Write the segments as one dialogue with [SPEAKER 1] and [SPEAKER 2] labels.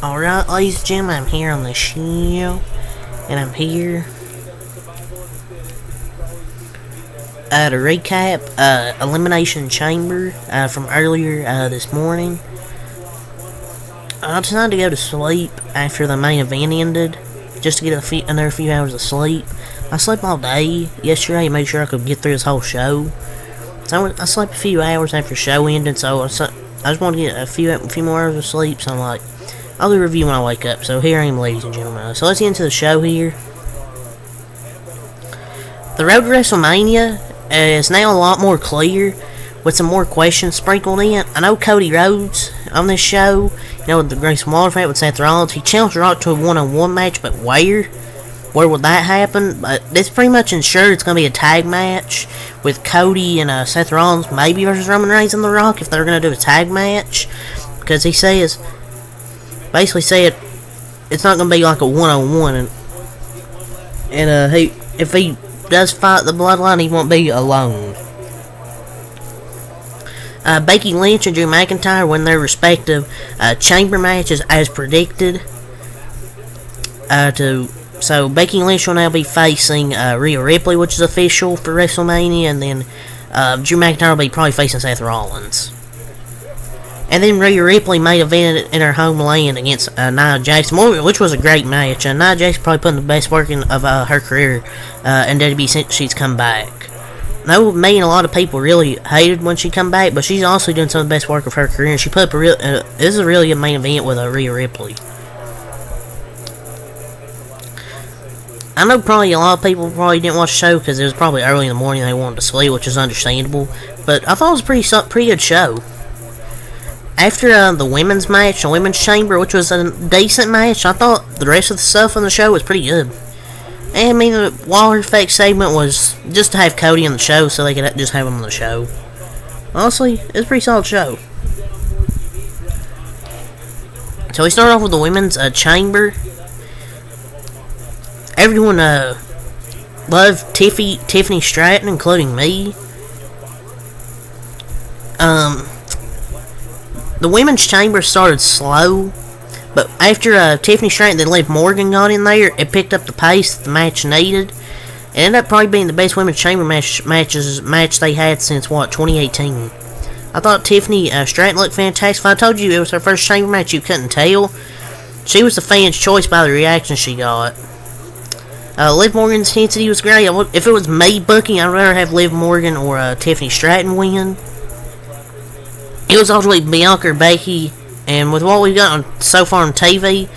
[SPEAKER 1] Alright, ladies and gentlemen, I'm here on the show, and I'm here to recap Elimination Chamber from earlier this morning. I decided to go to sleep after the main event ended, just to get another few hours of sleep. I slept all day yesterday and made sure I could get through this whole show. So I slept a few hours after the show ended, so I just wanted to get a few more hours of sleep, so I'm like, I'll do a review when I wake up. So here I am, ladies and gentlemen. So let's get into the show here. The road to WrestleMania is now a lot more clear, with some more questions sprinkled in. I know Cody Rhodes on this show, with the Grayson Waller fight with Seth Rollins, he challenged Rock to a one-on-one match, but where? Where would that happen? But this pretty much ensured it's going to be a tag match with Cody and Seth Rollins, maybe versus Roman Reigns and The Rock, if they're going to do a tag match. Because he basically said it's not going to be like a one-on-one. And if he does fight the Bloodline, he won't be alone. Becky Lynch and Drew McIntyre win their respective chamber matches as predicted. So Becky Lynch will now be facing Rhea Ripley, which is official for WrestleMania, and then Drew McIntyre will be probably facing Seth Rollins. And then Rhea Ripley made a event in her homeland against Nia Jax, which was a great match. Nia Jax probably putting the best work in of her career in WWE since she's come back. I know me and a lot of people really hated when she come back, but she's also doing some of the best work of her career. And she put up this is a really good main event with Rhea Ripley. I know probably a lot of people probably didn't watch the show because it was probably early in the morning and they wanted to sleep, which is understandable. But I thought it was a pretty good show. After the women's match, the women's chamber, which was a decent match, I thought the rest of the stuff on the show was pretty good. And I mean, the Waller Effect segment was just to have Cody on the show so they could just have him on the show. Honestly, it's a pretty solid show. So we start off with the women's chamber. Everyone loved Tiffany Stratton, including me. The women's chamber started slow, but after Tiffany Stratton and Liv Morgan got in there, it picked up the pace that the match needed. It ended up probably being the best women's chamber match they had since 2018. I thought Tiffany Stratton looked fantastic. If I told you it was her first chamber match, you couldn't tell. She was the fans' choice by the reaction she got. Liv Morgan's intensity was great. If it was me booking, I'd rather have Liv Morgan or Tiffany Stratton win. It was ultimately Bianca or Becky, and with what we've got so far on TV,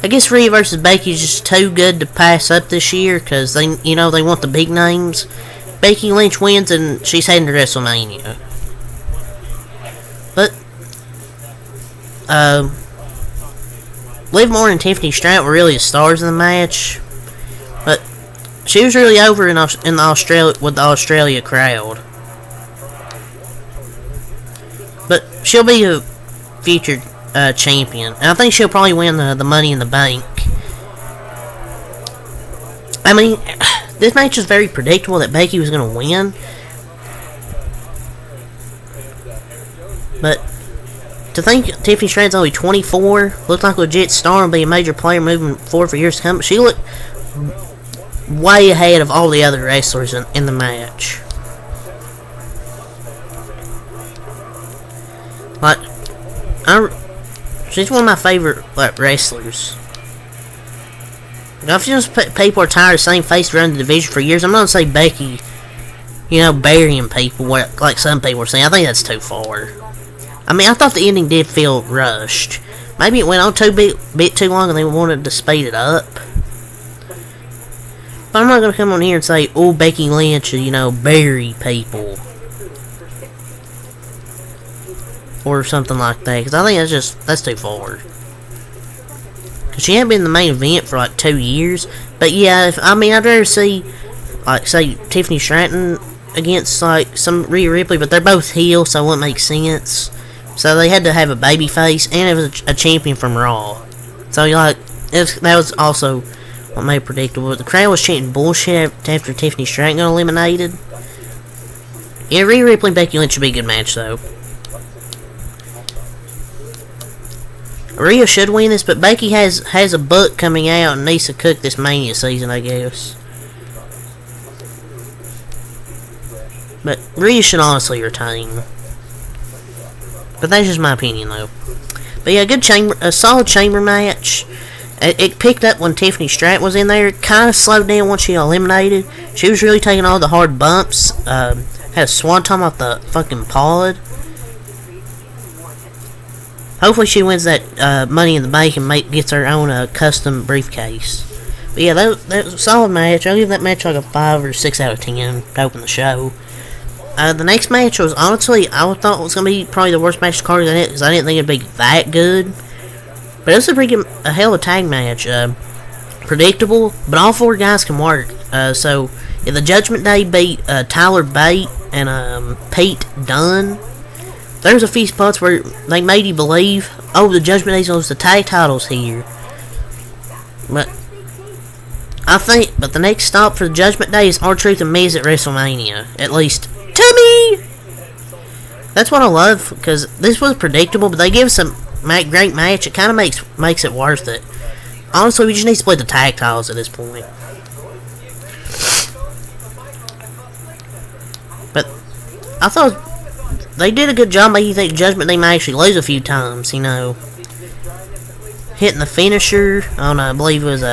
[SPEAKER 1] I guess Rhea versus Becky is just too good to pass up this year because they want the big names. Becky Lynch wins and she's heading to WrestleMania. But Liv Morgan and Tiffany Stratton were really the stars of the match. But she was really over with the Australia crowd. But she'll be a future champion, and I think she'll probably win the Money in the Bank. I mean, this match is very predictable that Becky was going to win. But to think Tiffany Stratton's only 24, looked like a legit star and be a major player moving forward for years to come. She looked way ahead of all the other wrestlers in the match. She's one of my favorite wrestlers. If just people are tired of the same face around the division for years, I'm not going to say Becky, burying people like some people are saying. I think that's too far. I mean, I thought the ending did feel rushed. Maybe it went on bit too long and they wanted to speed it up. But I'm not going to come on here and say, oh, Becky Lynch, bury people. Or something like that, because I think that's too far. Because she hasn't been in the main event for 2 years. But yeah, I'd rather see, say, Tiffany Stratton against, some Rhea Ripley, but they're both heel, so it wouldn't make sense. So they had to have a baby face, and it was a champion from Raw. So, that was also what made it predictable. But the crowd was chanting bullshit after Tiffany Stratton got eliminated. Yeah, Rhea Ripley and Becky Lynch should be a good match, though. Rhea should win this, but Becky has a book coming out and needs to cook this Mania season, I guess. But Rhea should honestly retain. But that's just my opinion, though. But yeah, a solid chamber match. It picked up when Tiffany Stratton was in there. It kind of slowed down once she eliminated. She was really taking all the hard bumps. Had a swanton off the fucking pod. Hopefully she wins that Money in the Bank and gets her own custom briefcase. But yeah, that was a solid match. I'll give that match like a 5 or 6 out of 10 to open the show. The next match was, honestly, I thought it was going to be probably the worst match of the card because I didn't think it would be that good. But it was a hell of a tag match. Predictable, but all 4 guys can work. So, yeah, the Judgment Day beat Tyler Bate and Pete Dunne. There was a few spots where they made you believe, oh, the Judgment Day's lose the tag titles here. But the next stop for the Judgment Day is R-Truth and Miz at WrestleMania. At least to me. That's what I love, because this was predictable, but they give us a great match. It kind of makes it worth it. Honestly, we just need to split the tag titles at this point. But I thought they did a good job making you think Judgment Day might actually lose a few times, you know. Hitting the finisher on, I believe it was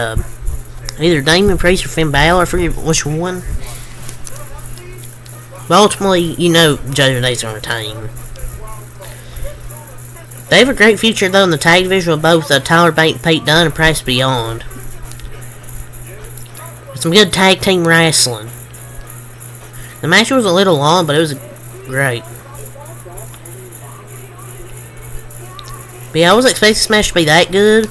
[SPEAKER 1] either Damian Priest or Finn Balor, I forget which one. But ultimately, you know Judgment Day's going to retain. They have a great future, though, in the tag division with both Tyler Bate and Pete Dunne and Price Beyond. Some good tag team wrestling. The match was a little long, but it was great. But yeah, I wasn't expecting this match to be that good,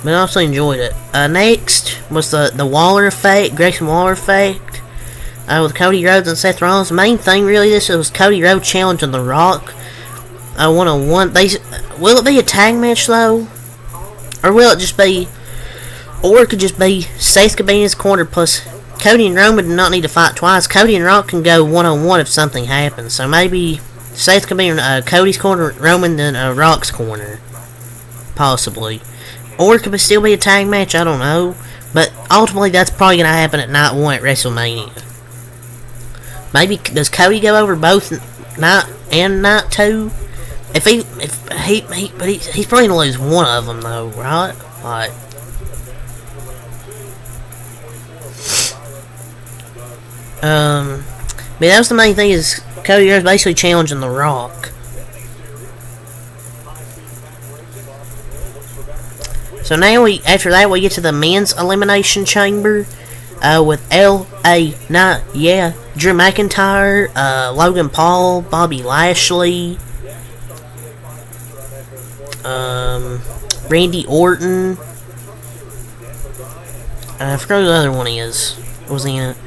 [SPEAKER 1] but I also enjoyed it. Next was the Waller effect, Grayson Waller effect, with Cody Rhodes and Seth Rollins. The main thing, really, this was Cody Rhodes challenging The Rock. One-on-one. Will it be a tag match, though? Or will it just be... Or it could just be Seth could be in his corner, plus Cody and Roman do not need to fight twice. Cody and Rock can go one-on-one if something happens. So maybe Seth could be in Cody's corner, Roman in Rock's corner. Possibly. Or it could still be a tag match, I don't know. But ultimately, that's probably going to happen at Night 1 at WrestleMania. Maybe, does Cody go over both Night and Night 2? But he's probably gonna lose one of them though, right? Like, but that was the main thing, is Cody Rhodes basically challenging The Rock. So now after that we get to the men's elimination chamber, with L.A. Knight, yeah, Drew McIntyre, Logan Paul, Bobby Lashley, Randy Orton. I forgot who the other one is. Was in it?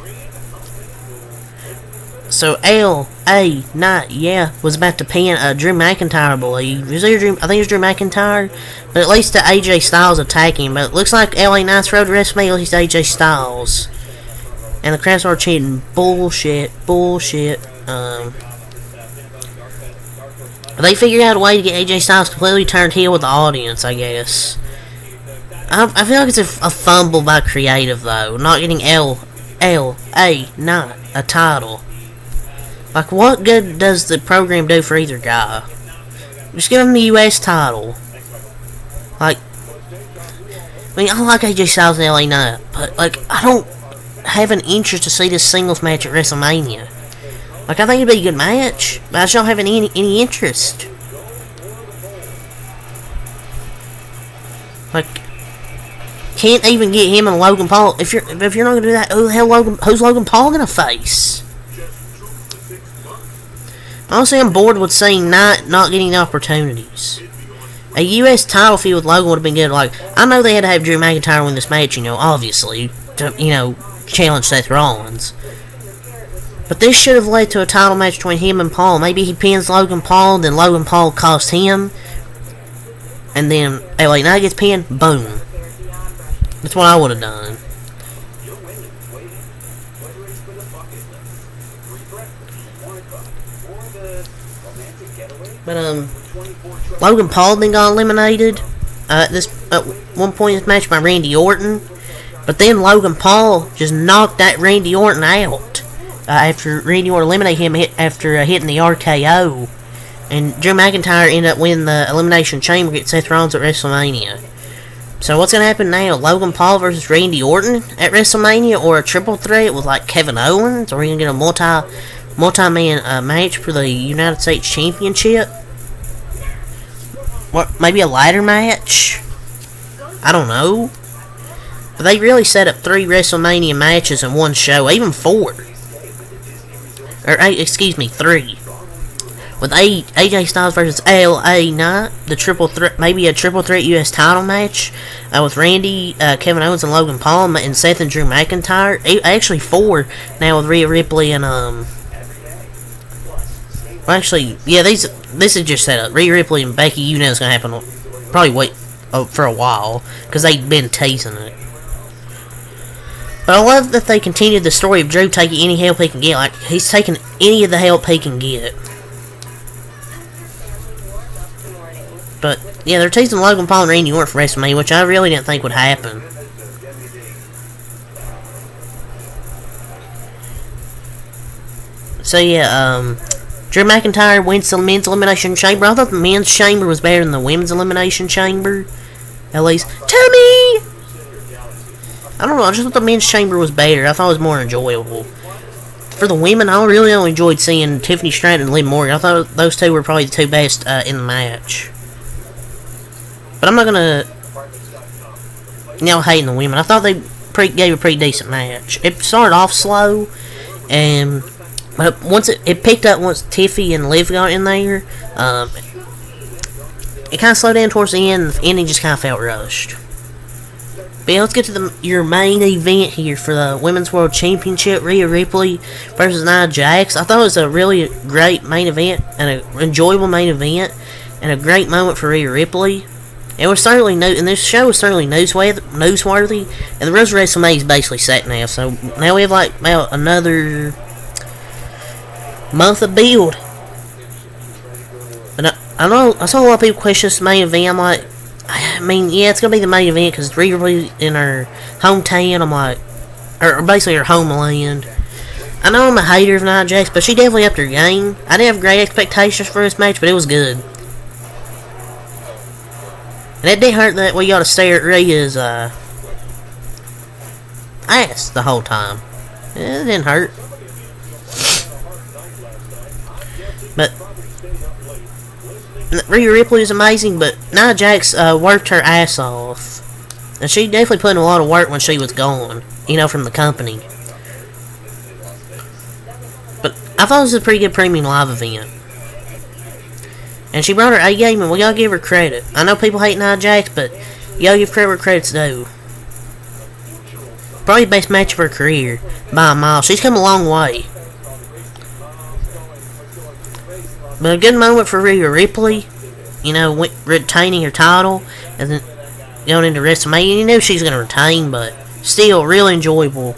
[SPEAKER 1] So L.A. Knight, yeah, was about to pin Drew McIntyre, I believe. I think it was Drew McIntyre, but at least AJ Styles attacking. But it looks like L.A. Knight's road to WrestleMania, at least AJ Styles. And the crowd started chanting bullshit, bullshit. They figured out a way to get AJ Styles completely turned heel with the audience, I guess. I feel like it's a fumble by creative, though, not getting L.A. Knight a title. Like, what good does the program do for either guy? Just give him the U.S. title. Like, I mean, I like AJ Styles and LA Knight, but, like, I don't have an interest to see this singles match at WrestleMania. Like, I think it'd be a good match, but I just don't have any interest. Like, can't even get him and Logan Paul. If you're not gonna do that, who's Logan Paul gonna face? Honestly, I'm bored with seeing Knight not getting opportunities. A U.S. title feud with Logan would have been good. Like, I know they had to have Drew McIntyre win this match, obviously, to, challenge Seth Rollins. But this should have led to a title match between him and Paul. Maybe he pins Logan Paul, then Logan Paul costs him, and then LA Knight gets pinned, boom. That's what I would have done. But, Logan Paul then got eliminated. This at one point in this match by Randy Orton, but then Logan Paul just knocked that Randy Orton out after Randy Orton eliminated him after hitting the RKO, and Drew McIntyre ended up winning the Elimination Chamber against Seth Rollins at WrestleMania. So what's gonna happen now? Logan Paul versus Randy Orton at WrestleMania, or a triple threat with like Kevin Owens, or are you gonna get a multi-man match for the United States Championship? What, maybe a ladder match? I don't know. But they really set up 3 WrestleMania matches in one show, even 4. Or, excuse me, 3. With AJ Styles versus LA Knight, the triple threat, maybe a triple threat US title match with Randy, Kevin Owens, and Logan Paul, and Seth and Drew McIntyre. Actually, 4 now with Rhea Ripley and Well, actually, yeah, this is just set up. Rhea Ripley and Becky, you know it's gonna happen. Probably wait for a while because they've been teasing it. But I love that they continued the story of Drew taking any help he can get. Like, he's taking any of the help he can get. But yeah, they're teasing Logan Paul and Randy Orton for WrestleMania, which I really didn't think would happen. So yeah, Drew McIntyre wins the men's elimination chamber. I thought the men's chamber was better than the women's elimination chamber. At least, tell me! I don't know, I just thought the men's chamber was better. I thought it was more enjoyable. For the women, I really only enjoyed seeing Tiffany Stratton and Liv Morgan. I thought those two were probably the 2 best in the match. But I'm not gonna, hating the women. I thought they gave a pretty decent match. It started off slow, and but once it picked up once Tiffy and Liv got in there, it kind of slowed down towards the end. The ending just kind of felt rushed. But yeah, let's get to your main event here for the Women's World Championship. Rhea Ripley versus Nia Jax. I thought it was a really great main event and an enjoyable main event and a great moment for Rhea Ripley. It was certainly and this show was certainly newsworthy, and the rest of WrestleMania is basically set now. So now we have like about another month of build. But I know I saw a lot of people question this main event. I'm like, I mean, yeah, it's gonna be the main event because Rhea Ripley in her hometown. I'm like, or basically her homeland. I know I'm a hater of Nia Jax, but she definitely upped her game. I didn't have great expectations for this match, but it was good. And it didn't hurt that we got to stare at Rhea's ass the whole time. It didn't hurt. But Rhea Ripley is amazing, but Nia Jax worked her ass off. And she definitely put in a lot of work when she was gone, from the company. But I thought it was a pretty good premium live event. And she brought her A game, and we gotta give her credit. I know people hate Nia Jax, but you gotta give credit where credit's due. Probably the best match of her career by a mile. She's come a long way. But a good moment for Rhea Ripley, retaining her title, and then going into WrestleMania. You knew she was gonna retain, but still, really enjoyable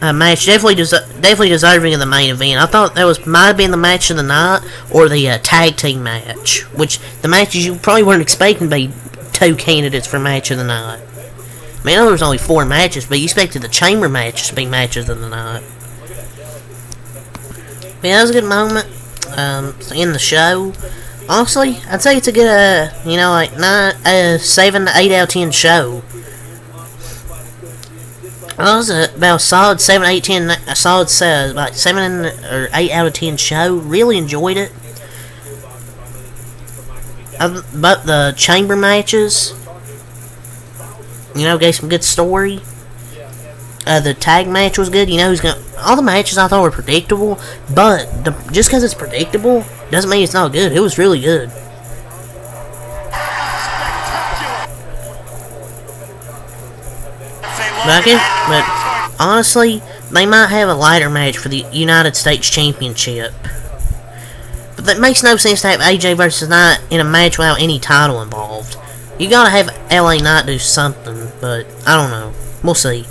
[SPEAKER 1] match. Definitely deserving of the main event. I thought that might have been the match of the night, or the tag team match, which the matches you probably weren't expecting to be 2 candidates for match of the night. I mean, I know there was only 4 matches, but you expected the chamber matches to be matches of the night. But yeah, that was a good moment in the show. Honestly, I'd say it's a good, 7 to 8 out of 10 show. Well, it was about a solid 7, 8, 10, a solid about 7 or 8 out of 10 show. Really enjoyed it. But the chamber matches, gave some good story. The tag match was good. All the matches I thought were predictable, but just because it's predictable doesn't mean it's not good. It was really good. But honestly, they might have a ladder match for the United States Championship. But that makes no sense to have AJ versus Knight in a match without any title involved. You gotta have LA Knight do something, but I don't know. We'll see.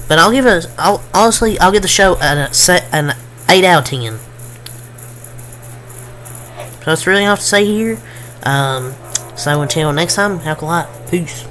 [SPEAKER 1] But I'll give the show an 8 out of 10. So that's really all I have to say here. So until next time, have a lot. Peace.